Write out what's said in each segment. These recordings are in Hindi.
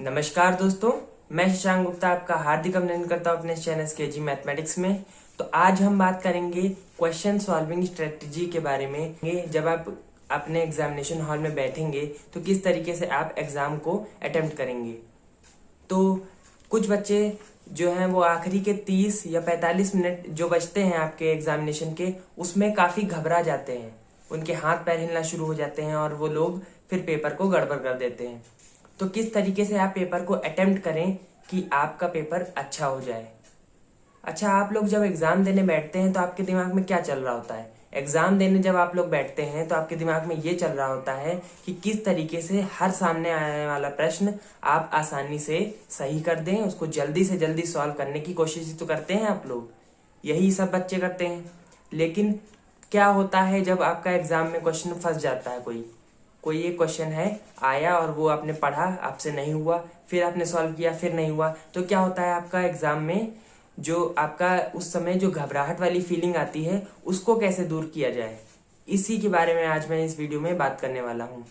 नमस्कार दोस्तों, मैं शशांक गुप्ता आपका हार्दिक अभिनंदन करता हूँ अपने चैनल केजी मैथमेटिक्स में। तो आज हम बात करेंगे क्वेश्चन सॉल्विंग स्ट्रेटजी के बारे में। जब आप अपने एग्जामिनेशन हॉल में बैठेंगे तो किस तरीके से आप एग्जाम को अटेम्प्ट करेंगे। तो कुछ बच्चे जो हैं वो आखिरी के 30 या 45 मिनट जो बचते हैं आपके एग्जामिनेशन के, उसमें काफ़ी घबरा जाते हैं। उनके हाथ पैर हिलना शुरू हो जाते हैं और वो लोग फिर पेपर को गड़बड़ कर देते हैं। तो किस तरीके से आप पेपर को अटेम्प्ट करें कि आपका पेपर अच्छा हो जाए। अच्छा, आप लोग जब एग्जाम देने बैठते हैं तो आपके दिमाग में क्या चल रहा होता है। एग्जाम देने जब आप लोग बैठते हैं तो आपके दिमाग में ये चल रहा होता है कि किस तरीके से हर सामने आने वाला प्रश्न आप आसानी से सही कर दें, उसको जल्दी से जल्दी सॉल्व करने की कोशिश तो करते हैं आप लोग। यही सब बच्चे करते हैं। लेकिन क्या होता है जब आपका एग्जाम में क्वेश्चन फंस जाता है। कोई एक क्वेश्चन है आया और वो आपने पढ़ा, आपसे नहीं हुआ, फिर आपने सॉल्व किया, फिर नहीं हुआ, तो क्या होता है आपका एग्जाम में जो आपका उस समय जो घबराहट वाली फीलिंग आती है उसको कैसे दूर किया जाए। इसी के बारे में आज मैं इस वीडियो में बात करने वाला हूँ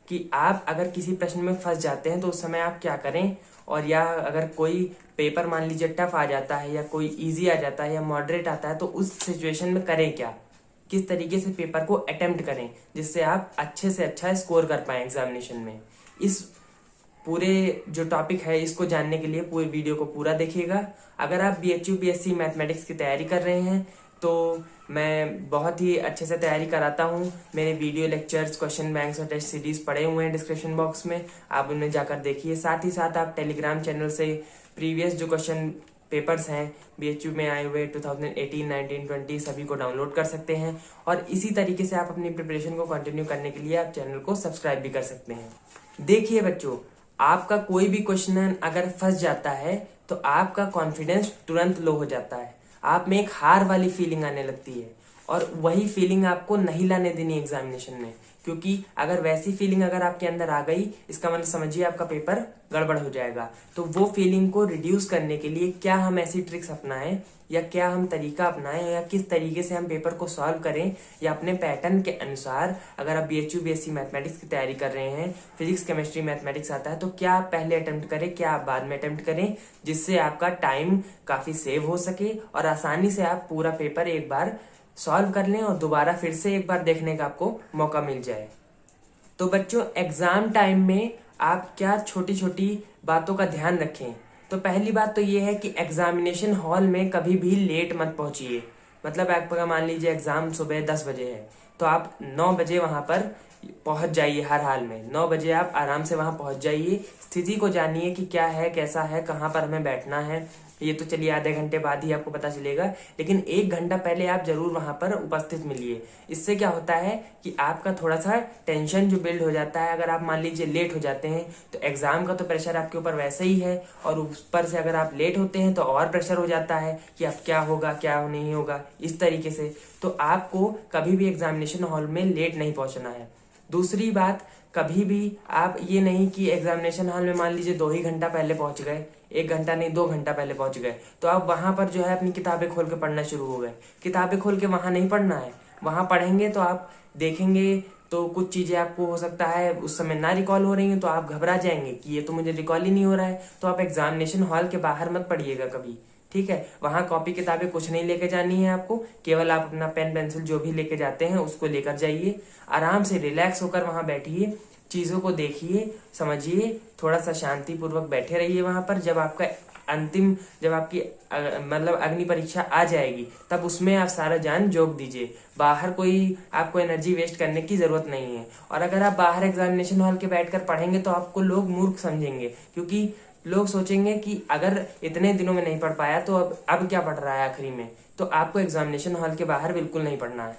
कि आप अगर किसी प्रश्न में फंस जाते हैं तो उस समय आप क्या करें। और या अगर कोई पेपर मान लीजिए टफ आ जाता है या कोई इजी आ जाता है या मॉडरेट आता है तो उस सिचुएशन में करें क्या, किस तरीके से पेपर को अटेम्प्ट करें जिससे आप अच्छे से अच्छा स्कोर कर पाएं एग्जामिनेशन में। इस पूरे जो टॉपिक है इसको जानने के लिए पूरे वीडियो को पूरा देखिएगा। अगर आप BHU BSc मैथमेटिक्स की तैयारी कर रहे हैं तो मैं बहुत ही अच्छे से तैयारी कराता हूँ। मेरे वीडियो लेक्चर्स, क्वेश्चन बैंक्स और टेस्ट सीरीज पड़े हुए हैं डिस्क्रिप्शन बॉक्स में, आप उनमें जाकर देखिए। साथ ही साथ आप टेलीग्राम चैनल से प्रीवियस जो क्वेश्चन पेपर्स हैं BHU में आए हुए 2018, 19, 20 सभी को डाउनलोड कर सकते हैं। और इसी तरीके से आप अपनी प्रिपरेशन को कंटिन्यू करने के लिए आप चैनल को सब्सक्राइब भी कर सकते हैं। देखिए बच्चों, आपका कोई भी क्वेश्चन अगर फंस जाता है तो आपका कॉन्फिडेंस तुरंत लो हो जाता है, आप में एक हार वाली फीलिंग आने लगती है। और वही फीलिंग आपको नहीं लाने देनी एग्जामिनेशन में, क्योंकि अगर वैसी फीलिंग अगर आपके अंदर आ गई इसका मतलब समझिए आपका पेपर गड़बड़ हो जाएगा। तो वो फीलिंग को रिड्यूस करने के लिए क्या हम ऐसी ट्रिक्स अपनाएं या क्या हम तरीका अपनाएं या किस तरीके से हम पेपर को सॉल्व करें, या अपने पैटर्न के अनुसार अगर आप BHU BSc मैथमेटिक्स की तैयारी कर रहे हैं, फिजिक्स केमिस्ट्री मैथमेटिक्स आता है, तो क्या आप पहले अटेम्प्ट करें, क्या आप बाद में अटेम्प्ट करें, जिससे आपका टाइम काफी सेव हो सके और आसानी से आप पूरा पेपर एक बार सॉल्व कर लें और दोबारा फिर से एक बार देखने का आपको मौका मिल जाए। तो बच्चों, एग्जाम टाइम में आप क्या छोटी छोटी बातों का ध्यान रखें। तो पहली बात तो ये है कि एग्जामिनेशन हॉल में कभी भी लेट मत पहुंचिए। मतलब आपका मान लीजिए एग्जाम सुबह 10 बजे है तो आप 9 बजे वहां पर पहुंच जाइए। हर हाल में 9 बजे आप आराम से वहां पहुंच जाइए। स्थिति को जानिए कि क्या है, कैसा है, कहाँ पर हमें बैठना है। ये तो चलिए आधे घंटे बाद ही आपको पता चलेगा, लेकिन 1 घंटा पहले आप जरूर वहां पर उपस्थित मिलिए। इससे क्या होता है कि आपका थोड़ा सा टेंशन जो बिल्ड हो जाता है, अगर आप मान लीजिए लेट हो जाते हैं तो एग्जाम का तो प्रेशर आपके ऊपर वैसे ही है, और ऊपर से अगर आप लेट होते हैं तो और प्रेशर हो जाता है कि अब क्या होगा क्या नहीं होगा, इस तरीके से। तो आपको कभी भी एग्जामिनेशन हॉल में लेट नहीं पहुंचना है। दूसरी बात, कभी भी आप ये नहीं कि एग्जामिनेशन हॉल में मान लीजिए 2 ही घंटा पहले पहुंच गए, 1 घंटा नहीं 2 घंटा पहले पहुंच गए, तो आप वहां पर जो है अपनी किताबें खोल के पढ़ना शुरू हो गए। किताबें खोल के वहां नहीं पढ़ना है। वहां पढ़ेंगे तो आप देखेंगे तो कुछ चीजें आपको हो सकता है उस समय ना रिकॉल हो रही है, तो आप घबरा जाएंगे कि ये तो मुझे रिकॉल ही नहीं हो रहा है। तो आप एग्जामिनेशन हॉल के बाहर मत पढ़िएगा कभी, ठीक है। वहां कॉपी किताबें कुछ नहीं लेके जानी है आपको, केवल आप अपना पेन पेंसिल जो भी लेके जाते हैं उसको लेकर जाइए। आराम से रिलैक्स होकर वहां बैठिए, चीजों को देखिए, समझिए, थोड़ा सा शांति पूर्वक बैठे रहिए वहां पर। जब आपका जब आपकी मतलब अग्नि परीक्षा आ जाएगी तब उसमें आप सारा जान झोंक दीजिए। बाहर कोई आपको एनर्जी वेस्ट करने की जरूरत नहीं है। और अगर आप बाहर एग्जामिनेशन हॉल के बैठकर पढ़ेंगे तो आपको लोग मूर्ख समझेंगे, क्योंकि लोग सोचेंगे कि अगर इतने दिनों में नहीं पढ़ पाया तो अब क्या पढ़ रहा है आखिरी में। तो आपको एग्जामिनेशन हॉल के बाहर बिल्कुल नहीं पढ़ना है।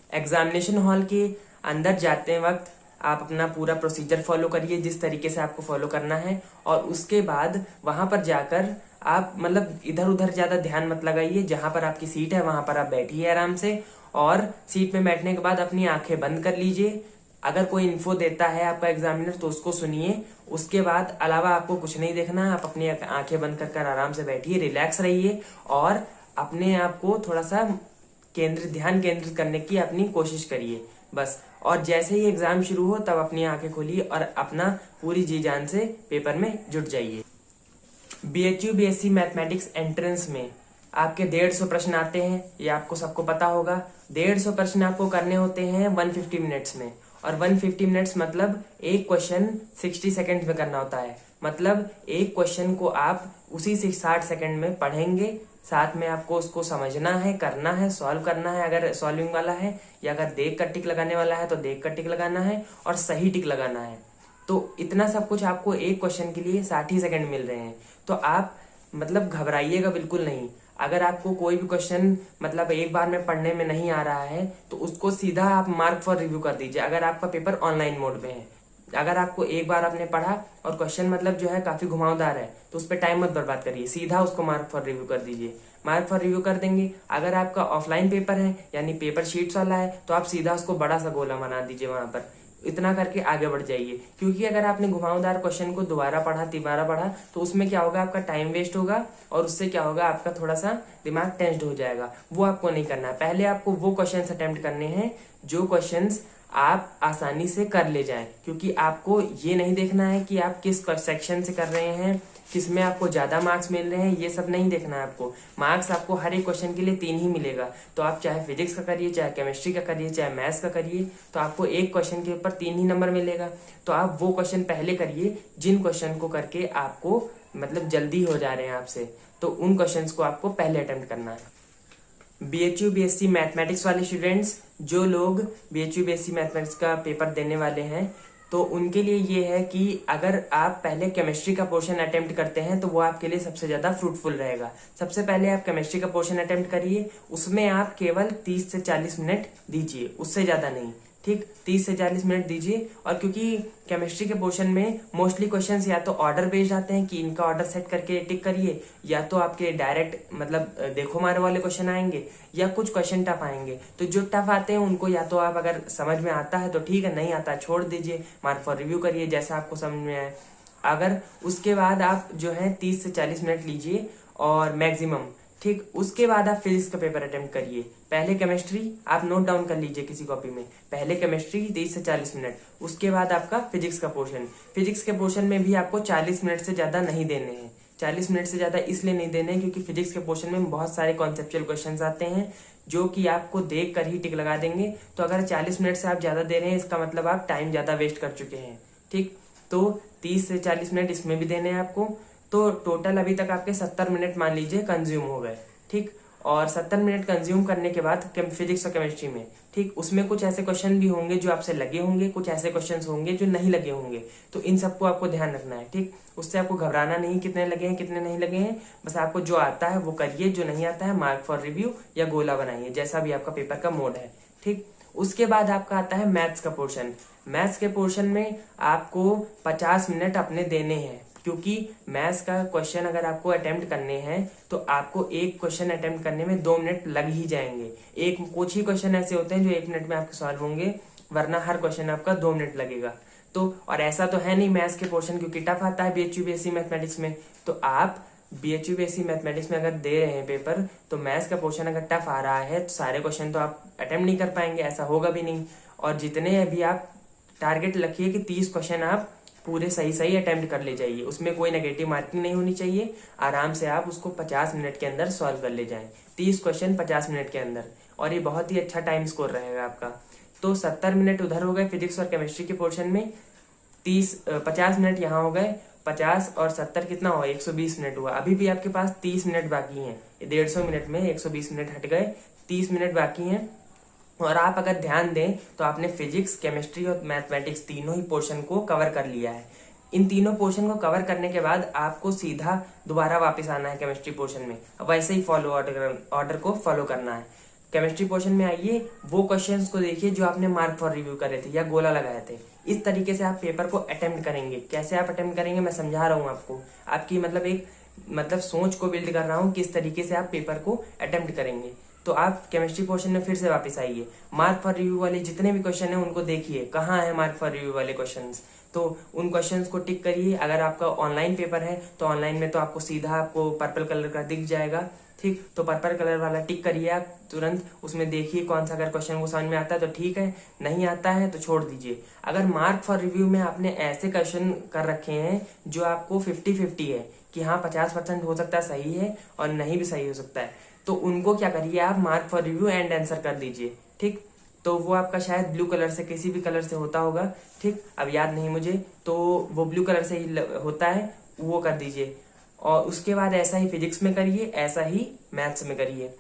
एग्जामिनेशन हॉल के अंदर जाते वक्त आप अपना पूरा प्रोसीजर फॉलो करिए जिस तरीके से आपको फॉलो करना है, और उसके बाद वहां पर जाकर आप मतलब इधर उधर ज्यादा ध्यान मत लगाइए। जहां पर आपकी सीट है वहां पर आप बैठिए आराम से, और सीट में बैठने के बाद अपनी आंखें बंद कर लीजिए। अगर कोई इन्फो देता है आपका एग्जामिनर तो उसको सुनिए। उसके बाद अलावा आपको कुछ नहीं देखना है। आप अपनी आंखें बंद कर आराम से बैठिए, रिलैक्स रहिए और अपने आप को थोड़ा सा ध्यान केंद्रित करने की अपनी कोशिश करिए बस। और जैसे ही एग्जाम शुरू हो तब अपनी आंखें खोलिए और अपना पूरी जी जान से पेपर में जुट जाइए। BHU BSc मैथमेटिक्स एंट्रेंस में आपके 150 प्रश्न आते हैं, ये आपको सबको पता होगा। 150 प्रश्न आपको करने होते हैं 150 मिनट्स में, और 150 मिनट्स मतलब एक क्वेश्चन 60 सेकंड में करना होता है। मतलब एक क्वेश्चन को आप उसी से 60 सेकंड में पढ़ेंगे, साथ में आपको उसको समझना है, करना है, सॉल्व करना है अगर सॉल्विंग वाला है, या अगर देख कर टिक लगाने वाला है तो देख कर टिक लगाना है और सही टिक लगाना है। तो इतना सब कुछ आपको एक क्वेश्चन के लिए 60 सेकंड मिल रहे हैं। तो आप मतलब घबराइएगा बिल्कुल नहीं। अगर आपको कोई भी क्वेश्चन मतलब एक बार में पढ़ने में नहीं आ रहा है तो उसको सीधा आप मार्क फॉर रिव्यू कर दीजिए, अगर आपका पेपर ऑनलाइन मोड में है। अगर आपको एक बार आपने पढ़ा और क्वेश्चन मतलब जो है काफी घुमावदार है तो उस पर टाइम मत बर्बाद करिए, सीधा उसको मार्क फॉर रिव्यू कर दीजिए। मार्क फॉर रिव्यू कर देंगे। अगर आपका ऑफलाइन पेपर है यानी पेपर शीट्स वाला है तो आप सीधा उसको बड़ा सा गोला बना दीजिए वहां पर। इतना करके आगे बढ़ जाइए, क्योंकि अगर आपने घुमावदार क्वेश्चन को दोबारा पढ़ा, तिबारा पढ़ा तो उसमें क्या होगा, आपका टाइम वेस्ट होगा और उससे क्या होगा, आपका थोड़ा सा दिमाग टेंस्ड हो जाएगा। वो आपको नहीं करना है। पहले आपको वो क्वेश्चंस अटेम्प्ट करने हैं जो क्वेश्चंस आप आसानी से कर ले जाएं, क्योंकि आपको ये नहीं देखना है कि आप किस सेक्शन से कर रहे हैं, किसमें आपको ज्यादा मार्क्स मिल रहे हैं, ये सब नहीं देखना है आपको। मार्क्स आपको हर एक क्वेश्चन के लिए 3 ही मिलेगा। तो आप चाहे फिजिक्स का करिए, चाहे केमिस्ट्री का करिए, चाहे मैथ्स का करिए, तो आपको एक क्वेश्चन के ऊपर 3 ही नंबर मिलेगा। तो आप वो क्वेश्चन पहले करिए जिन क्वेश्चन को करके आपको मतलब जल्दी हो जा रहे हैं आपसे, तो उन क्वेश्चन को आपको पहले अटेम्प्ट करना है। BHU BSc मैथमेटिक्स वाले स्टूडेंट्स, जो लोग BHU BSc मैथमेटिक्स का पेपर देने वाले हैं, तो उनके लिए ये है कि अगर आप पहले केमिस्ट्री का पोर्शन अटेम्प्ट करते हैं तो वो आपके लिए सबसे ज्यादा फ्रूटफुल रहेगा। सबसे पहले आप केमिस्ट्री का पोर्शन अटेम्प्ट करिए, उसमें आप केवल 30 से 40 मिनट दीजिए, उससे ज्यादा नहीं। ठीक, 30 से 40 मिनट दीजिए। और क्योंकि केमिस्ट्री के पोर्शन में मोस्टली क्वेश्चंस या तो ऑर्डर बेस्ड आते हैं कि इनका ऑर्डर सेट करके टिक करिए, या तो आपके डायरेक्ट मतलब देखो मारो वाले क्वेश्चन आएंगे, या कुछ क्वेश्चन टफ आएंगे। तो जो टफ आते हैं उनको या तो आप अगर समझ में आता है तो ठीक है, नहीं आता छोड़ दीजिए, मार्क फॉर रिव्यू करिए जैसा आपको समझ में आए। अगर उसके बाद आप जो है 30 से 40 मिनट लीजिए और मैक्सिमम, ठीक, उसके बाद आप फिजिक्स का पेपर अटेम्प्ट करिए। पहले केमिस्ट्री आप नोट डाउन कर लीजिए किसी कॉपी में, पहले केमिस्ट्री 30 से 40 मिनट, उसके बाद आपका फिजिक्स का पोर्शन। फिजिक्स के पोर्शन में भी आपको 40 मिनट से ज्यादा नहीं देने हैं। 40 मिनट से ज्यादा इसलिए नहीं देने क्योंकि फिजिक्स के पोर्शन में बहुत सारे कॉन्सेप्चुअल क्वेश्चंस आते हैं जो कि आपको देख कर ही टिक लगा देंगे। तो अगर 40 मिनट से आप ज्यादा दे रहे हैं इसका मतलब आप टाइम ज्यादा वेस्ट कर चुके हैं। ठीक, तो 30 से 40 मिनट इसमें भी देने हैं आपको। तो टोटल अभी तक आपके 70 मिनट मान लीजिए कंज्यूम हो गए। ठीक, और 70 मिनट कंज्यूम करने के बाद फिजिक्स और केमिस्ट्री में, ठीक, उसमें कुछ ऐसे क्वेश्चन भी होंगे जो आपसे लगे होंगे, कुछ ऐसे क्वेश्चंस होंगे जो नहीं लगे होंगे। तो इन सबको आपको ध्यान रखना है। ठीक, उससे आपको घबराना नहीं कितने लगे हैं कितने नहीं लगे हैं, बस आपको जो आता है वो करिए, जो नहीं आता है मार्क फॉर रिव्यू या गोला बनाइए, जैसा भी आपका पेपर का मोड है। ठीक, उसके बाद आपका आता है मैथ्स का पोर्शन। मैथ्स के पोर्शन में आपको 50 मिनट अपने देने हैं, क्योंकि मैथ्स का क्वेश्चन अगर आपको अटेम्प्ट करने हैं तो आपको एक क्वेश्चन अटेम्प्ट करने में 2 मिनट लग ही जाएंगे। एक कुछ ही क्वेश्चन ऐसे होते हैं जो 1 मिनट में आपके सॉल्व होंगे, वरना हर क्वेश्चन आपका 2 मिनट लगेगा। तो और ऐसा तो है नहीं मैथ्स के पोर्शन क्योंकि टफ आता है BHU BSc मैथमेटिक्स में, तो आप BHU BSc मैथमेटिक्स में अगर दे रहे हैं पेपर तो मैथ्स का पोर्शन अगर टफ आ रहा है तो सारे क्वेश्चन तो आप अटेम्प्ट नहीं कर पाएंगे, ऐसा होगा भी नहीं। और जितने अभी आप टारगेट रखिए कि 30 क्वेश्चन आप पूरे सही अटेम्प्ट कर ले जाइए, उसमें कोई नेगेटिव मार्किंग नहीं होनी चाहिए। आराम से आप उसको 50 मिनट के अंदर सॉल्व कर ले जाएं, 30 क्वेश्चन 50 मिनट के अंदर, और ये बहुत ही अच्छा टाइम स्कोर रहेगा आपका। तो 70 मिनट उधर हो गए फिजिक्स और केमिस्ट्री के पोर्शन में, 50 मिनट यहाँ हो गए। 50 और 70 कितना हुआ, 120 मिनट हुआ। अभी भी आपके पास 30 मिनट बाकी हैं। 150 मिनट में 120 मिनट हट गए, 30 मिनट बाकी हैं। और आप अगर ध्यान दें तो आपने फिजिक्स, केमिस्ट्री और मैथमेटिक्स तीनों ही पोर्शन को कवर कर लिया है। इन तीनों पोर्शन को कवर करने के बाद आपको सीधा दोबारा वापस आना है केमिस्ट्री पोर्शन में। वैसे ही ऑर्डर को फॉलो करना है। केमिस्ट्री पोर्शन में आइए, वो क्वेश्चंस को देखिए जो आपने मार्क फॉर रिव्यू करे थे या गोला लगाए थे। इस तरीके से आप पेपर को अटेम्प्ट करेंगे। कैसे आप अटेम्प्ट करेंगे मैं समझा रहा हूँ आपको, आपकी मतलब सोच को बिल्ड कर रहा हूँ किस तरीके से आप पेपर को अटेम्प्ट करेंगे। तो आप केमिस्ट्री पोर्शन में फिर से वापस आइए, मार्क फॉर रिव्यू वाले जितने भी क्वेश्चन हैं उनको देखिए कहाँ है मार्क फॉर रिव्यू वाले क्वेश्चंस, तो उन क्वेश्चंस को टिक करिए। अगर आपका ऑनलाइन पेपर है तो ऑनलाइन में तो आपको सीधा आपको पर्पल कलर का दिख जाएगा ठीक, तो पर्पल कलर वाला टिक करिए आप तुरंत, उसमें देखिए कौन सा अगर क्वेश्चन को समझ में आता है तो ठीक है, नहीं आता है तो छोड़ दीजिए। अगर मार्क फॉर रिव्यू में आपने ऐसे क्वेश्चन कर रखे हैं जो आपको 50-50 है कि हाँ 50% हो सकता है सही है और नहीं भी सही हो सकता है, तो उनको क्या करिए आप mark for review and answer कर दीजिए। ठीक, तो वो आपका शायद ब्लू कलर से किसी भी कलर से होता होगा, ठीक, अब याद नहीं मुझे, तो वो ब्लू कलर से ही होता है, वो कर दीजिए। और उसके बाद ऐसा ही फिजिक्स में करिए, ऐसा ही मैथ्स में करिए।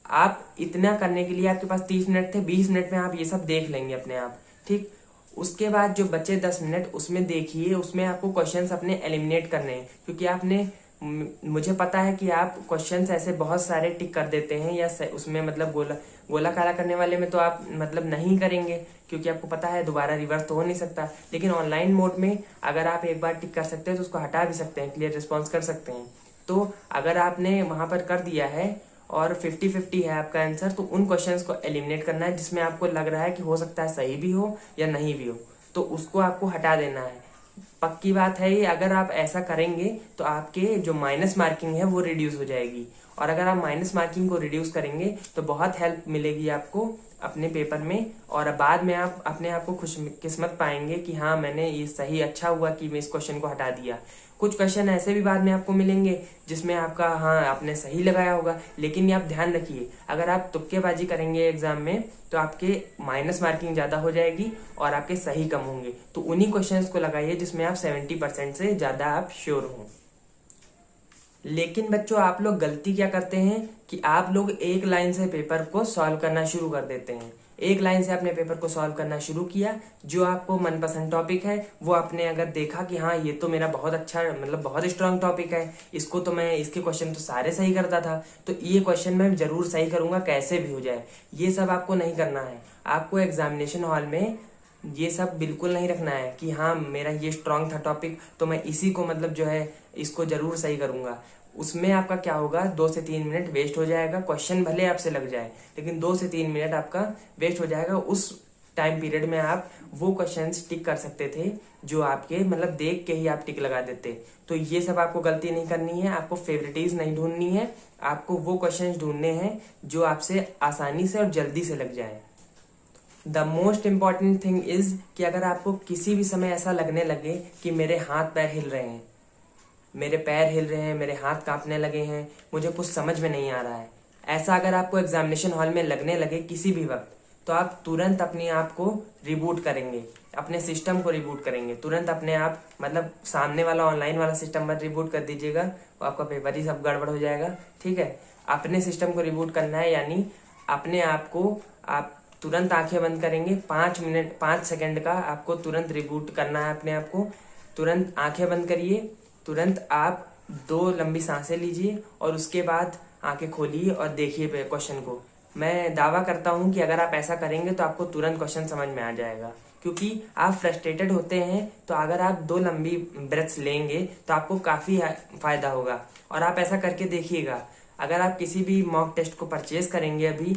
आप इतना करने के लिए आपके पास 30 मिनट थे, 20 मिनट में आप ये सब देख लेंगे अपने आप। ठीक, उसके बाद जो बचे 10 मिनट उसमें देखिए, उसमें आपको क्वेश्चंस अपने एलिमिनेट करने हैं, क्योंकि आपने मुझे पता है कि आप क्वेश्चंस ऐसे बहुत सारे टिक कर देते हैं या उसमें मतलब गोला काला करने वाले में तो आप मतलब नहीं करेंगे, क्योंकि आपको पता है दोबारा रिवर्स तो हो नहीं सकता। लेकिन ऑनलाइन मोड में अगर आप एक बार टिक कर सकते हैं तो उसको हटा भी सकते हैं, क्लियर रिस्पॉन्स कर सकते हैं। तो अगर आपने वहां पर कर दिया है और 50-50 है आपका आंसर, तो उन क्वेश्चंस को एलिमिनेट करना है जिसमें आपको लग रहा है कि हो सकता है सही भी हो या नहीं भी हो, तो उसको आपको हटा देना है। पक्की बात है ये, अगर आप ऐसा करेंगे तो आपके जो माइनस मार्किंग है वो रिड्यूस हो जाएगी, और अगर आप माइनस मार्किंग को रिड्यूस करेंगे तो बहुत हेल्प मिलेगी आपको अपने पेपर में, और बाद में आप अपने आप को खुशकिस्मत पाएंगे कि हाँ मैंने ये सही, अच्छा हुआ कि मैं इस क्वेश्चन को हटा दिया। कुछ क्वेश्चन ऐसे भी बाद में आपको मिलेंगे जिसमें आपका हाँ आपने सही लगाया होगा, लेकिन ये आप ध्यान रखिए, अगर आप तुक्केबाजी करेंगे एग्जाम में तो आपके माइनस मार्किंग ज्यादा हो जाएगी और आपके सही कम होंगे। तो उन्हीं क्वेश्चंस को लगाइए जिसमें आप 70% से ज्यादा आप श्योर हो। लेकिन बच्चों आप लोग गलती क्या करते हैं कि आप लोग एक लाइन से पेपर को सॉल्व करना शुरू कर देते हैं। एक लाइन से आपने पेपर को सॉल्व करना शुरू किया, जो आपको मनपसंद टॉपिक है वो आपने अगर देखा कि हाँ ये तो मेरा बहुत अच्छा मतलब बहुत स्ट्रांग टॉपिक है, इसको तो मैं इसके क्वेश्चन तो सारे सही करता था, तो ये क्वेश्चन मैं जरूर सही करूंगा कैसे भी हो जाए। ये सब आपको नहीं करना है। आपको एग्जामिनेशन हॉल में ये सब बिल्कुल नहीं रखना है कि हाँ मेरा ये स्ट्रांग था टॉपिक तो मैं इसी को मतलब जो है इसको जरूर सही करूंगा। उसमें आपका क्या होगा, 2 से 3 मिनट वेस्ट हो जाएगा। क्वेश्चन भले आपसे लग जाए लेकिन 2 से 3 मिनट आपका वेस्ट हो जाएगा। उस टाइम पीरियड में आप वो क्वेश्चन टिक कर सकते थे जो आपके मतलब देख के ही आप टिक लगा देते। तो ये सब आपको गलती नहीं करनी है, आपको फेवरेटिज नहीं ढूंढनी है, आपको वो क्वेश्चन ढूंढने हैं जो आपसे आसानी से और जल्दी से लग जाए। The most important thing is कि अगर आपको किसी भी समय ऐसा लगने लगे कि मेरे हाथ पैर हिल रहे हैं, मेरे पैर हिल रहे हैं, मेरे हाथ कांपने लगे हैं, मुझे कुछ समझ में नहीं आ रहा है, ऐसा अगर आपको एग्जामिनेशन हॉल में लगने लगे किसी भी वक्त, तो आप तुरंत अपने आप को रिबूट करेंगे, अपने सिस्टम को रिबूट करेंगे तुरंत अपने आप। मतलब सामने वाला ऑनलाइन वाला सिस्टम मत रिबूट कर दीजिएगा, वो आपका पेपर ही सब गड़बड़ हो जाएगा। ठीक है, अपने सिस्टम को रिबूट करना है, यानी अपने आप को आप तुरंत आंखें बंद करेंगे, 5 सेकंड का आपको तुरंत रिबूट करना है अपने आप को। तुरंत आंखें बंद करिए, तुरंत आप 2 लंबी सांसें लीजिए और उसके बाद आंखें खोलिए और देखिए क्वेश्चन को। मैं दावा करता हूं कि अगर आप ऐसा करेंगे तो आपको तुरंत क्वेश्चन समझ में आ जाएगा, क्योंकि आप फ्रस्ट्रेटेड होते हैं। तो अगर आप 2 लंबी ब्रेथ्स लेंगे तो आपको काफी फायदा होगा, और आप ऐसा करके देखिएगा। अगर आप किसी भी मॉक टेस्ट को परचेज करेंगे अभी,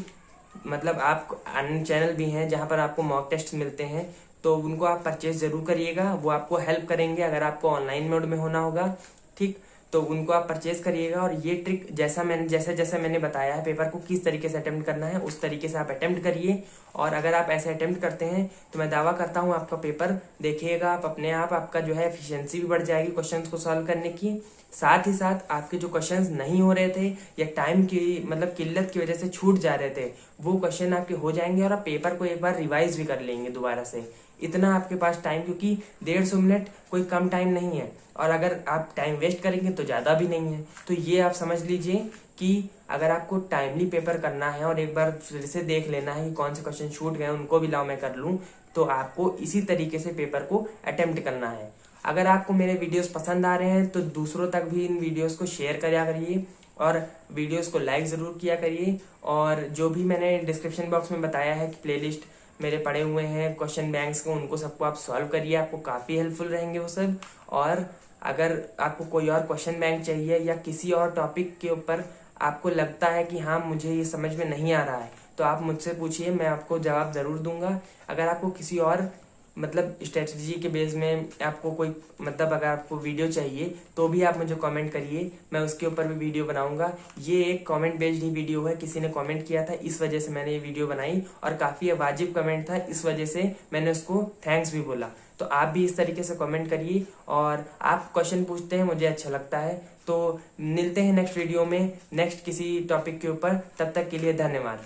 मतलब आप अन्य चैनल भी हैं जहां पर आपको मॉक टेस्ट मिलते हैं, तो उनको आप परचेज जरूर करिएगा, वो आपको हेल्प करेंगे अगर आपको ऑनलाइन मोड में होना होगा। ठीक, तो उनको आप परचेज करिएगा, और ये ट्रिक जैसे जैसे मैंने बताया है पेपर को किस तरीके से अटेम्प्ट करना है उस तरीके से आप अटेम्प्ट करिए। और अगर आप ऐसे अटेम्प्ट करते हैं तो मैं दावा करता हूँ आपका पेपर देखिएगा आप अपने आप, आपका जो है एफिशिएंसी भी बढ़ जाएगी क्वेश्चंस को सॉल्व करने की। साथ ही साथ आपके जो क्वेश्चंस नहीं हो रहे थे या टाइम की मतलब किल्लत की वजह से छूट जा रहे थे, वो क्वेश्चन आपके हो जाएंगे, और आप पेपर को एक बार रिवाइज भी कर लेंगे दोबारा से। इतना आपके पास टाइम, क्योंकि 150 मिनट कोई कम टाइम नहीं है, और अगर आप टाइम वेस्ट करेंगे तो ज्यादा भी नहीं है। तो ये आप समझ लीजिए कि अगर आपको टाइमली पेपर करना है और एक बार फिर से देख लेना है कि कौन से क्वेश्चन छूट गए उनको भी लाओ मैं कर लूं, तो आपको इसी तरीके से पेपर को अटेम्प्ट करना है। अगर आपको मेरे वीडियोस पसंद आ रहे हैं तो दूसरों तक भी इन वीडियोस को शेयर करा करिए, और वीडियोस को लाइक जरूर किया करिए। और जो भी मैंने डिस्क्रिप्शन बॉक्स में बताया है कि प्लेलिस्ट मेरे पड़े हुए हैं क्वेश्चन बैंक्स को, उनको सबको आप सॉल्व करिए, आपको काफी हेल्पफुल रहेंगे वो सब। और अगर आपको कोई और क्वेश्चन बैंक चाहिए या किसी और टॉपिक के ऊपर आपको लगता है कि हाँ मुझे ये समझ में नहीं आ रहा है, तो आप मुझसे पूछिए, मैं आपको जवाब जरूर दूंगा। अगर आपको किसी और मतलब स्ट्रेटजी के बेस में आपको कोई मतलब अगर आपको वीडियो चाहिए तो भी आप मुझे कमेंट करिए, मैं उसके ऊपर भी वीडियो बनाऊंगा। ये एक कमेंट बेस्ड ही वीडियो है, किसी ने कमेंट किया था इस वजह से मैंने ये वीडियो बनाई, और काफी वाजिब कमेंट था इस वजह से मैंने उसको थैंक्स भी बोला। तो आप भी इस तरीके से कमेंट करिए और आप क्वेश्चन पूछते हैं, मुझे अच्छा लगता है। तो मिलते हैं नेक्स्ट वीडियो में नेक्स्ट किसी टॉपिक के ऊपर, तब तक के लिए धन्यवाद।